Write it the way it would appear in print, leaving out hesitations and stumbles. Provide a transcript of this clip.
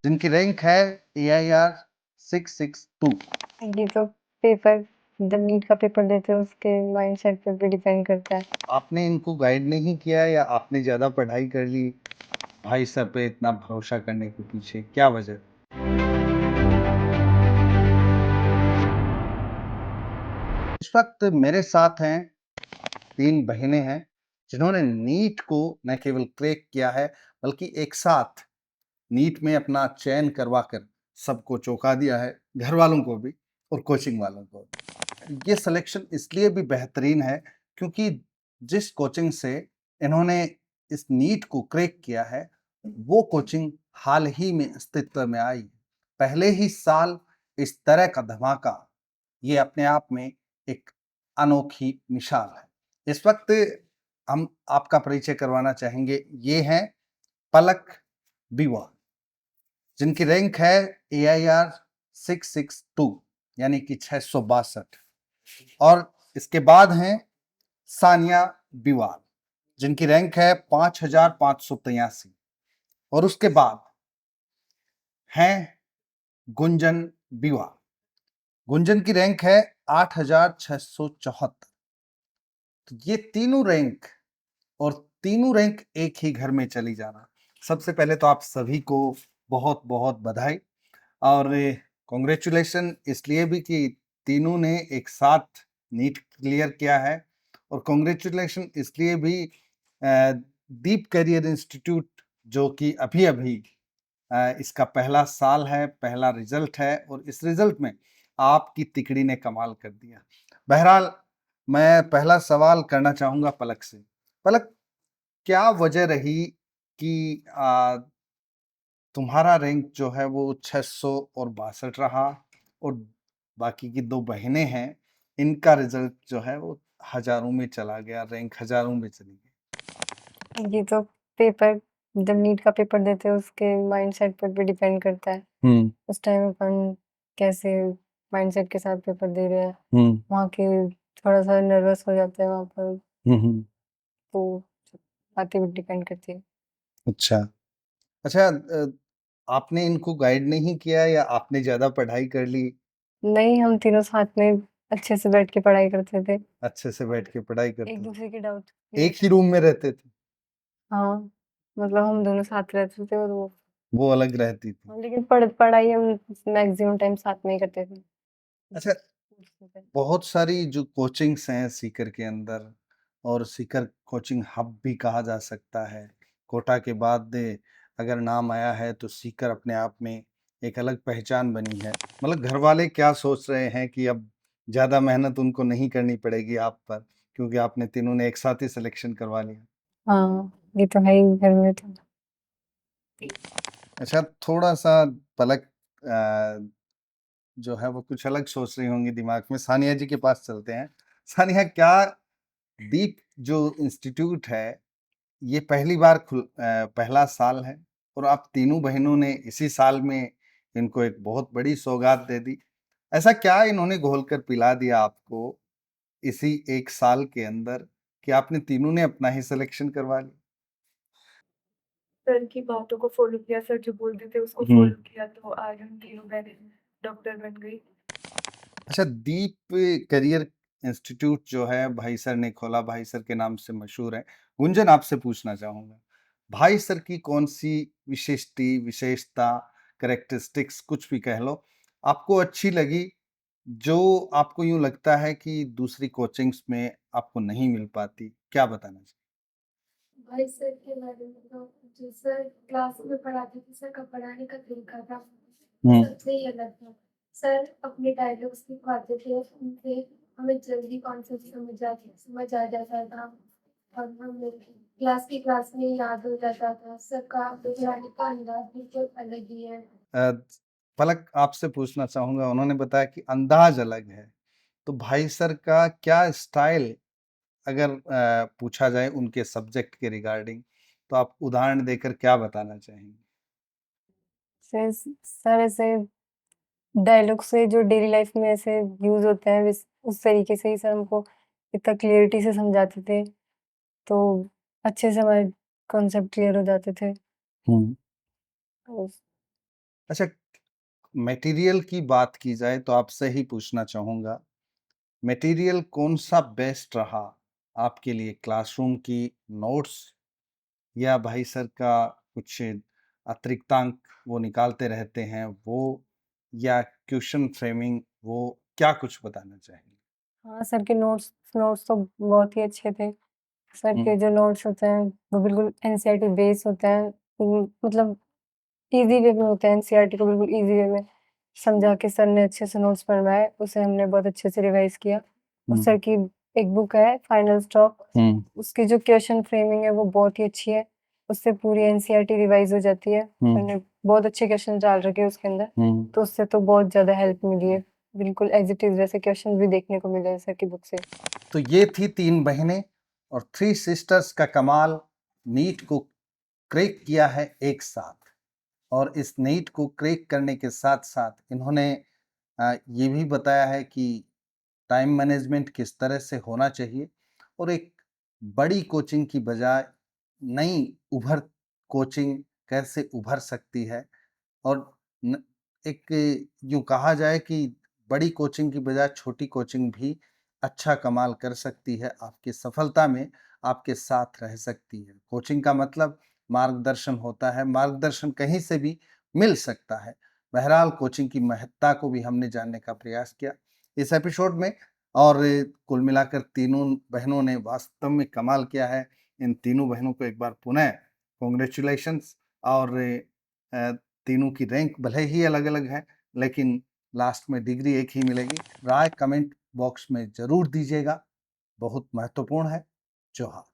जिनकी रैंक है AIR 662। ये तो पेपर जब नीट का पेपर देते हैं उसके माइंडसेट पे भी डिपेंड करता है। आपने इनको गाइड नहीं किया या आपने ज़्यादा पढ़ाई कर ली? भाई सर पे इतना भरोसा करने के पीछे क्या वजह? इस वक्त मेरे साथ हैं 3 बहिनें हैं जिन्होंने नीट को न केवल क्रैक किया है बल्कि एक साथ नीट में अपना चयन करवा कर सबको चौंका दिया है, घर वालों को भी और कोचिंग वालों को भी। ये सिलेक्शन इसलिए भी बेहतरीन है क्योंकि जिस कोचिंग से इन्होंने इस नीट को क्रैक किया है, वो कोचिंग हाल ही में अस्तित्व में आई। पहले ही साल इस तरह का धमाका, ये अपने आप में एक अनोखी मिसाल है। इस वक्त हम आपका परिचय करवाना चाहेंगे, ये हैं पलक बीवा, जिनकी रैंक है AIR 662 यानी कि 662। और इसके बाद हैं सानिया बीवाल, जिनकी रैंक है 5583। और उसके बाद हैं गुंजन बीवाल, गुंजन की रैंक है 8674। तो ये तीनों रैंक और तीनों रैंक एक ही घर में चली जाना। सबसे पहले तो आप सभी को बहुत बहुत बधाई और कॉन्ग्रेचुलेशन इसलिए भी कि तीनों ने एक साथ नीट क्लियर किया है, और कॉन्ग्रेचुलेशन इसलिए भी दीप करियर इंस्टीट्यूट, जो कि अभी अभी इसका पहला साल है, पहला रिजल्ट है, और इस रिजल्ट में आपकी तिकड़ी ने कमाल कर दिया। बहरहाल मैं पहला सवाल करना चाहूँगा पलक से। पलक, क्या वजह रही कि तुम्हारा रैंक जो है वो 600 और 62 रहा, और बाकी की 2 बहिनें हैं, इनका रिजल्ट जो है वो हज़ारों में चला गया, रैंक हज़ारों में चली गई? ये तो पेपर जब नीट का पेपर देते हैं उसके माइंडसेट पर भी डिपेंड करता है। उस टाइम अपन कैसे माइंडसेट के साथ पेपर दे रहे हैं, वहाँ के थोड़ा-सा नर्वस हो जाते हैं वहाँ पर, तो बातें भी डिपेंड करती है। अच्छा। अच्छा, आपने इनको गाइड नहीं किया या आपने ज़्यादा पढ़ाई कर ली? नहीं, हम तीनों साथ में अच्छे से बैठ के पढ़ाई करते थे। अच्छे से बैठ के पढ़ाई करते थे। एक-दूसरे के डाउट एक क्लियर ही रूम में रहते थे? हाँ, मतलब हम दोनों साथ रहते थे और वो अलग रहती थी। हाँ, लेकिन पढ़ाई हम मैक्सिमम टाइम साथ में ही करते थे। अच्छा, बहुत सारी जो कोचिंग्स हैं सीकर के अंदर, और सीकर कोचिंग हब भी कहा जा सकता है। कोटा के बाद अगर नाम आया है तो सीकर अपने आप में एक अलग पहचान बनी है। मतलब घर वाले क्या सोच रहे हैं कि अब ज़्यादा मेहनत उनको नहीं करनी पड़ेगी आप पर, क्योंकि आपने तीनों ने एक साथ ही सिलेक्शन करवा लिया। हाँ, ये तो है ही घर में तो। अच्छा, थोड़ा-सा पलक जो है वो कुछ अलग सोच रही होंगी दिमाग में। सानिया जी के पास चलते हैं। सानिया, क्या दीप जो इंस्टीट्यूट है, ये पहली बार पहला साल है, और आप तीनों बहनों ने इसी साल में इनको एक बहुत बड़ी सौगात दे दी। ऐसा क्या इन्होंने घोल कर पिला दिया आपको इसी 1 साल के अंदर कि आपने तीनों ने अपना ही सिलेक्शन करवा लिया? सर की बातों को फ़ॉलो किया, सर जो बोलते थे उसको फ़ॉलो किया, तो आज हम तीनों बहनें डॉक्टर बन गई। अच्छा, दीप करियर इंस्टीट्यूट जो है भाई सर ने खोला, भाई सर के नाम से मशहूर है। गुंजन, आपसे पूछना चाहूँगा, भाई सर की कौन-सी विशेषता, कैरेक्टरिस्टिक्स कुछ भी कह लो, आपको अच्छी लगी, जो आपको यूँ लगता है कि दूसरी कोचिंग्स में आपको नहीं मिल पाती? क्या बताना चाहिए? भाई सर के बारे में तो जो सर क्लास में पढ़ाते थे, सर का पढ़ाने का तरीका था, वो सबसे ही अलग था। सर अपने डायलॉग्स लिखवाते थे, उनसे हमें जल्दी कॉन्सेप्ट समझ आ जाता था, और हमें क्लास में याद हो जाता था। सर का पढ़ाने का अंदाज़ बिल्कुल अलग ही है। अ, पलक, आपसे पूछना चाहूँगा, उन्होंने बताया कि अंदाज़ अलग है, तो भाई सर का क्या स्टाइल, अगर पूछा जाए उनके सब्जेक्ट के रिगार्डिंग, तो आप उदाहरण देकर क्या बताना चाहेंगे? सर ऐसे डायलॉग से जो डेली लाइफ में ऐसे यूज़ होते हैं उस तरीके से ही सर हमको इतना क्लियरिटी से समझाते थे, तो अच्छे से हमारे कॉन्सेप्ट क्लियर हो जाते थे। हुँ। उस अच्छा, मटेरियल की बात की जाए तो आपसे ही पूछना चाहूँगा, मटेरियल कौन-सा बेस्ट रहा आपके लिए? क्लासरूम की नोट्स या भाई सर का कुछ अतिरिक्तांक वो निकालते रहते हैं वो, या क्वेश्चन फ्रेमिंग वो, क्या कुछ बताना चाहेंगे? हाँ, सर के नोट्स नोट्स तो बहुत ही अच्छे थे। सर हुँ, के जो नोट्स होते हैं वो बिल्कुल एनसीईआरटी बेस होते हैं। मतलब ईज़ी वे में होता है, एनसीईआरटी को बिल्कुल ईज़ी वे में समझा के सर ने अच्छे से नोट्स बनवाए, उसे हमने बहुत अच्छे से रिवाइज़ किया। और हुँ, सर की एक बुक है फाइनल स्टॉक, हुँ, उसकी जो क्वेश्चन फ्रेमिंग है वो बहुत ही अच्छी है, उससे पूरी एनसीईआरटी रिवाइज़ हो जाती है। सर ने बहुत अच्छे क्वेश्चन डाल रखे हैं उसके अंदर, हुँ। तो उससे तो बहुत ज़्यादा हेल्प मिली है। बिल्कुल एज़ इट इज़ वैसे क्वेश्चन भी देखने को मिले हैं सर की बुक से। तो ये थी 3 बहनें और थ्री सिस्टर्स का कमाल, नीट को क्रैक किया है एक साथ। और इस नीट को क्रैक करने के साथ-साथ इन्होंने ये भी बताया है कि टाइम मैनेजमेंट किस तरह से होना चाहिए और एक बड़ी कोचिंग की बजाय नई उभर कोचिंग कैसे उभर सकती है, और न एक यूँ कहा जाए कि बड़ी कोचिंग की बजाय छोटी कोचिंग भी अच्छा कमाल कर सकती है, आपकी सफलता में आपके साथ रह सकती है। कोचिंग का मतलब मार्गदर्शन होता है, मार्गदर्शन कहीं से भी मिल सकता है। बहरहाल कोचिंग की महत्ता को भी हमने जानने का प्रयास किया इस एपिसोड में, और कुल मिलाकर तीनों बहनों ने वास्तव में कमाल किया है। इन तीनों बहनों को एक बार पुनः कांग्रेचुलेशंस। और अ, तीनों की रैंक भले ही अलग-अलग है, लेकिन लास्ट में डिग्री एक ही मिलेगी। राय कमेंट बॉक्स में ज़रूर दीजिएगा, बहुत महत्वपूर्ण है। जोहार।